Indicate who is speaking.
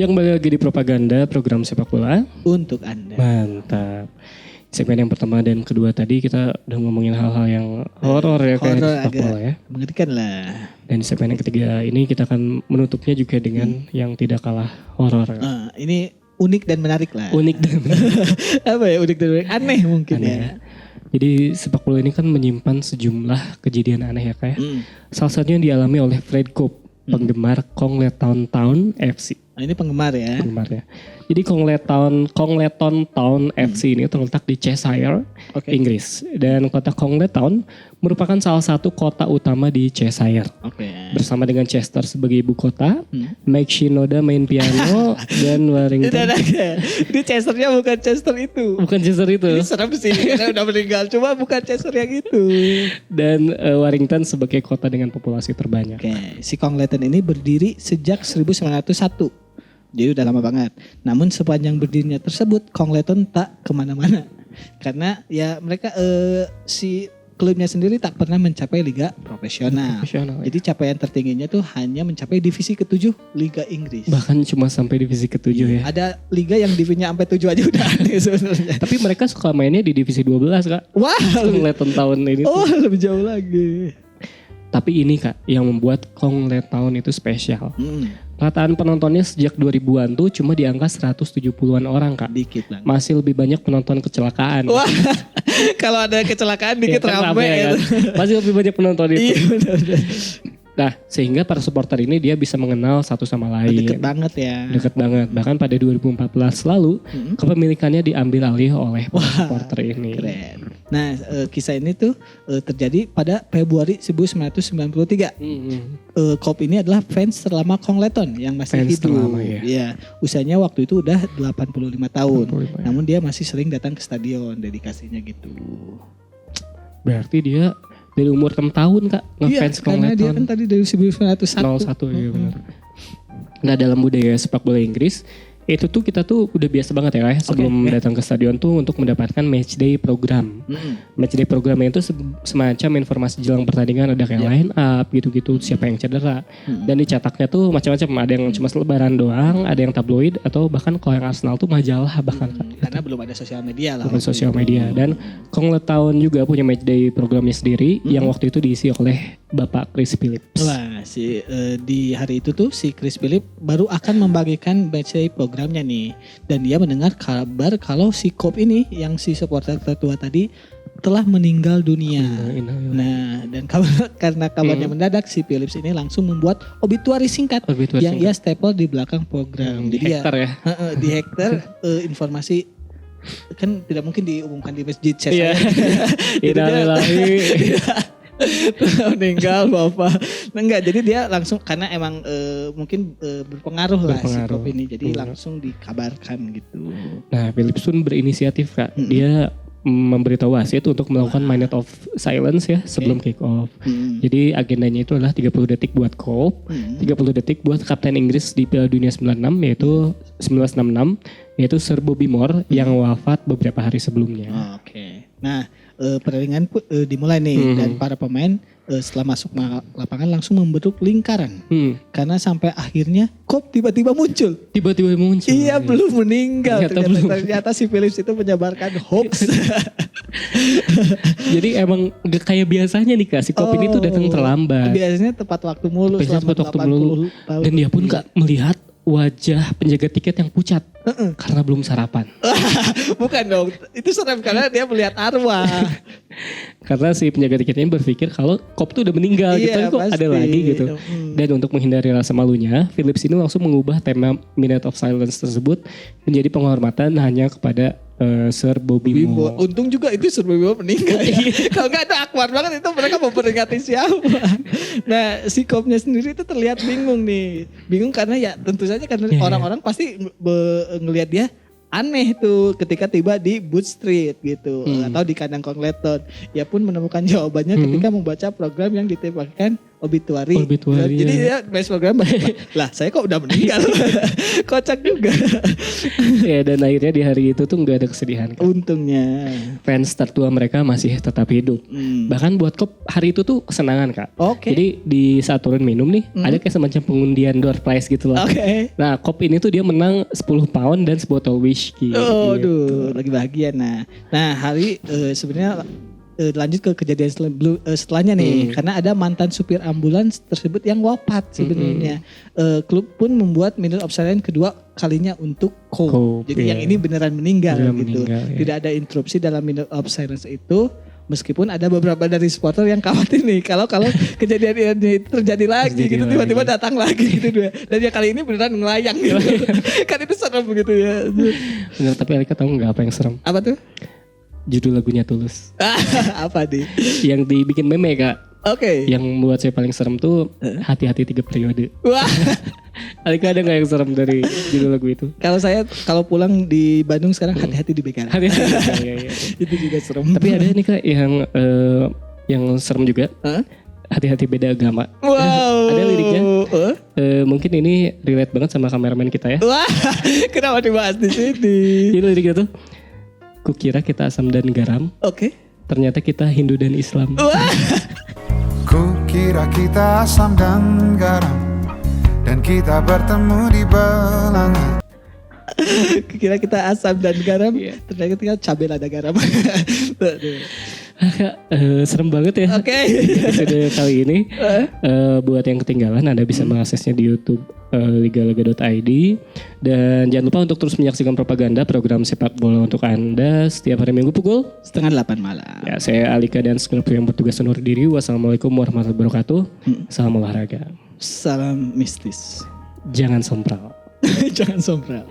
Speaker 1: Yang kembali lagi di propaganda program sepak bola
Speaker 2: untuk Anda.
Speaker 1: Mantap. Segmen yang pertama dan kedua tadi kita udah ngomongin hal-hal yang horor ya kayak
Speaker 2: Horor
Speaker 1: sepak bola ya.
Speaker 2: Mengerikan lah.
Speaker 1: Dan di segmen yang ketiga ini kita akan menutupnya juga dengan yang tidak kalah horor.
Speaker 2: Ini unik dan menarik lah.
Speaker 1: Unik dan
Speaker 2: Apa ya unik dan menarik? Aneh mungkin
Speaker 1: aneh
Speaker 2: ya.
Speaker 1: ya. Jadi sepak bola ini kan menyimpan sejumlah kejadian aneh ya kayak. Salah satunya yang dialami oleh Fred Cope, penggemar Congleton Town FC.
Speaker 2: Ini penggemar ya.
Speaker 1: Penggemarnya. Jadi Congleton Town FC ini terletak di Cheshire,
Speaker 2: Oke.
Speaker 1: Inggris. Dan kota Congleton merupakan salah satu kota utama di Cheshire.
Speaker 2: Oke.
Speaker 1: Bersama dengan Chester sebagai ibu kota, Mike Shinoda main piano, dan Warrington.
Speaker 2: Ini Chester-nya bukan Chester itu.
Speaker 1: Bukan Chester itu.
Speaker 2: Ini serem sih karena udah meninggal. Cuma bukan Chester yang itu.
Speaker 1: Dan Warrington sebagai kota dengan populasi terbanyak.
Speaker 2: Oke, si Congleton ini berdiri sejak 1901. Jadi udah lama banget. Namun sepanjang berdirinya tersebut, Congleton tak kemana-mana. Karena ya mereka si klubnya sendiri tak pernah mencapai liga profesional.
Speaker 1: Profesional, ya.
Speaker 2: Jadi capaian tertingginya tuh hanya mencapai divisi ke-7 Liga Inggris.
Speaker 1: Bahkan cuma sampai divisi ke-7 ya.
Speaker 2: Ada liga yang divisinya sampai 7 aja udah aneh sebenarnya.
Speaker 1: Tapi mereka suka mainnya di divisi 12 kak.
Speaker 2: Wah,
Speaker 1: Congleton Town ini tuh.
Speaker 2: oh lebih jauh lagi.
Speaker 1: Tapi ini kak yang membuat Congleton itu spesial. Rataan penontonnya sejak 2000-an tuh cuma di angka 170-an orang kak.
Speaker 2: Dikit lah.
Speaker 1: Masih lebih banyak penonton kecelakaan.
Speaker 2: Wah, kalau ada kecelakaan dikit
Speaker 1: kan
Speaker 2: rame
Speaker 1: ya
Speaker 2: ya.
Speaker 1: kan? Masih lebih banyak penonton itu.
Speaker 2: Iya benar-benar.
Speaker 1: Nah sehingga para supporter ini dia bisa mengenal satu sama lain.
Speaker 2: Deket banget ya.
Speaker 1: Deket banget. Bahkan pada 2014 lalu kepemilikannya diambil alih oleh para supporter ini.
Speaker 2: Keren. Nah kisah ini tuh terjadi pada Februari 1993. Cope ini adalah fans terlama Congleton yang masih
Speaker 1: Fans
Speaker 2: hidup.
Speaker 1: terlama, ya.
Speaker 2: Iya, usianya waktu itu udah 85 tahun.
Speaker 1: 85, ya.
Speaker 2: Namun dia masih sering datang ke stadion, dedikasinya gitu.
Speaker 1: Berarti dia dari umur 6 tahun kak ngefans
Speaker 2: Iya, karena dia
Speaker 1: Congleton.
Speaker 2: kan tadi dari 1901.
Speaker 1: 01 ya benar. Nah dalam budaya sepak bola Inggris itu tuh kita tuh udah biasa banget ya sebelum datang ke stadion tuh untuk mendapatkan match day program. Match day programnya itu semacam informasi jelang pertandingan, ada kayak line up gitu-gitu, siapa yang cedera. Dan dicetaknya tuh macam-macam, ada yang cuma selebaran doang, ada yang tabloid, atau bahkan kalau yang Arsenal tuh majalah bahkan.
Speaker 2: Karena belum ada sosial media lah.
Speaker 1: Bukan sosial media. Dan Congleton juga punya match day programnya sendiri yang waktu itu diisi oleh Bapak Chris Phillips.
Speaker 2: Wah, di hari itu tuh si Chris Phillips baru akan membagikan match day programnya nih. Dan dia mendengar kabar kalau si Cope ini yang si supporter tertua tadi telah meninggal dunia. Nah, dan karena kabarnya mendadak, si Phillips ini langsung membuat obituari singkat yang ia staple di belakang program.
Speaker 1: Di
Speaker 2: Jadi
Speaker 1: hektar ya.
Speaker 2: Di hektar informasi kan tidak mungkin diumumkan di masjid saya. Meninggal bapak. Nah, enggak, jadi dia langsung karena emang mungkin berpengaruh lah si Cope ini, jadi langsung dikabarkan gitu.
Speaker 1: Nah Phillips pun berinisiatif kak, dia memberitahu wasit untuk melakukan minute of silence ya sebelum kick off. Jadi agendanya itu adalah 30 detik buat Cope, 30 detik buat Kapten Inggris di Piala Dunia 96 yaitu 1966 yaitu Sir Bobby Moore yang wafat beberapa hari sebelumnya.
Speaker 2: Oke. Nah pertandingan dimulai nih dan para pemain setelah masuk lapangan langsung membentuk lingkaran. Karena sampai akhirnya Cope tiba-tiba muncul. Iya, belum meninggal. Ternyata si Phillips itu menyebarkan hoax.
Speaker 1: Jadi emang gak kayak biasanya nih kak, si Cope ini tuh datang terlambat.
Speaker 2: Biasanya tepat waktu mulu selama 80 tahun.
Speaker 1: Dan dia pun gak melihat wajah penjaga tiket yang pucat karena belum sarapan.
Speaker 2: Bukan dong, itu serem karena dia melihat arwah.
Speaker 1: Karena si penjaga tiketnya berpikir kalau Cope tuh udah meninggal gitu, kok ada lagi gitu. Dan untuk menghindari rasa malunya, Phillips ini langsung mengubah tema Minute of Silence tersebut menjadi penghormatan hanya kepada Sir Bobby Moore.
Speaker 2: Untung juga itu Sir Bobby Moore meninggal. Kalau nggak itu awkward banget, itu mereka memperingati siapa. Nah si Cope-nya sendiri itu terlihat bingung nih. Bingung karena ya tentu saja karena orang-orang pasti ngelihat dia aneh tuh ketika tiba di Boot Street gitu atau di kandang Congleton. Ia pun menemukan jawabannya ketika membaca program yang ditembakkan obituari.
Speaker 1: Obituari,
Speaker 2: Jadi
Speaker 1: ya.
Speaker 2: dia match program lah saya kok udah meninggal. Kocak juga.
Speaker 1: Ya, dan akhirnya di hari itu tuh nggak ada kesedihan. Kak.
Speaker 2: Untungnya.
Speaker 1: Fans tertua mereka masih tetap hidup. Bahkan buat Kop hari itu tuh kesenangan Kak.
Speaker 2: Oke.
Speaker 1: Jadi di saat turun minum nih ada kayak semacam pengundian door prize gitu lah.
Speaker 2: Oke.
Speaker 1: Nah Kop ini tuh dia menang 10 pound dan sebotol whisky.
Speaker 2: Oh,
Speaker 1: Gitu.
Speaker 2: aduh, lagi bahagia. Nah hari sebenarnya lanjut ke kejadian setelahnya nih, karena ada mantan supir ambulans tersebut yang wafat sebenarnya. Klub pun membuat minute of silence kedua kalinya untuk Cope.
Speaker 1: Cope,
Speaker 2: Jadi
Speaker 1: iya.
Speaker 2: yang ini beneran meninggal
Speaker 1: Beneran
Speaker 2: gitu.
Speaker 1: meninggal, iya.
Speaker 2: Tidak ada interupsi dalam minute of silence itu. Meskipun ada beberapa dari supporter yang khawatir nih kalau kejadian ini terjadi lagi
Speaker 1: Terjadi
Speaker 2: gitu
Speaker 1: lagi.
Speaker 2: tiba-tiba datang lagi gitu dia. Dan ya kali ini beneran ngelayang gitu. Kan itu serem gitu ya.
Speaker 1: Bener, tapi Alika tahu nggak apa yang serem?
Speaker 2: Apa tuh?
Speaker 1: Judul lagunya Tulus.
Speaker 2: Apa nih?
Speaker 1: Yang dibikin meme Kak.
Speaker 2: Oke.
Speaker 1: Yang buat saya paling serem tuh hati-hati 3 periode.
Speaker 2: Wah,
Speaker 1: Alika ada nggak yang serem dari judul lagu itu?
Speaker 2: kalau pulang di Bandung sekarang hati-hati di BKR.
Speaker 1: Hati-hati. Iya, iya.
Speaker 2: Itu juga serem.
Speaker 1: Tapi ada nih Kak yang serem juga.
Speaker 2: Hah?
Speaker 1: Hati-hati beda agama.
Speaker 2: Wow.
Speaker 1: Ada liriknya. Mungkin ini relate banget sama kameramen kita ya.
Speaker 2: Wah, kenapa dibahas di sini?
Speaker 1: Jadi liriknya tuh, kukira kita asam dan garam,
Speaker 2: Oke.
Speaker 1: ternyata kita Hindu dan Islam.
Speaker 2: Wah.
Speaker 3: Kukira kita asam dan garam, dan kita bertemu di belanga.
Speaker 2: Kira kita asam dan garam,
Speaker 1: Iya.
Speaker 2: ternyata kita cabai lada garam.
Speaker 1: Kak, serem banget ya.
Speaker 2: Oke.
Speaker 1: Episode kali ini. Buat yang ketinggalan, Anda bisa mengaksesnya di YouTube ligalaga.id. Dan jangan lupa untuk terus menyaksikan propaganda program sepak bola untuk Anda setiap hari Minggu pukul.
Speaker 2: 7:30 malam.
Speaker 1: Ya, saya Alika dan segenap yang bertugas undur diri. Wassalamualaikum warahmatullahi wabarakatuh. Salam olahraga.
Speaker 2: Salam mistis.
Speaker 1: Jangan sompral.
Speaker 2: Jangan sombral.